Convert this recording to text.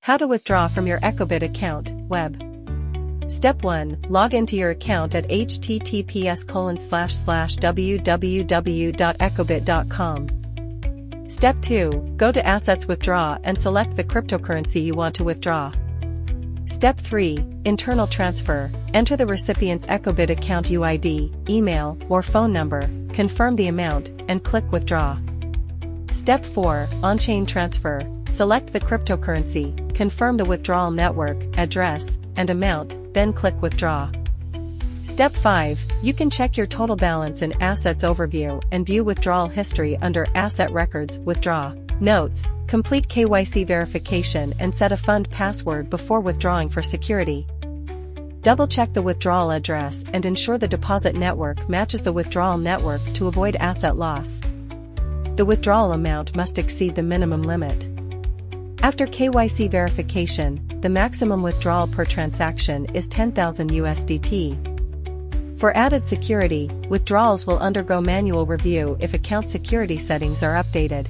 How to withdraw from your Echobit account, web. Step 1. Log into your account at https://www.echobit.com. Step 2. Go to Assets Withdraw and select the cryptocurrency you want to withdraw. Step 3. Internal Transfer. Enter the recipient's Echobit account UID, email, or phone number, confirm the amount, and click Withdraw. Step 4. On-chain transfer. Select the cryptocurrency, confirm the withdrawal network, address, and amount, then click Withdraw. Step 5. You can check your total balance in Assets Overview and view withdrawal history under Asset Records, Withdraw. Notes: complete KYC verification and set a fund password before withdrawing for security. Double-check the withdrawal address and ensure the deposit network matches the withdrawal network to avoid asset loss. The withdrawal amount must exceed the minimum limit. After KYC verification, the maximum withdrawal per transaction is 10,000 USDT. For added security, withdrawals will undergo manual review if account security settings are updated.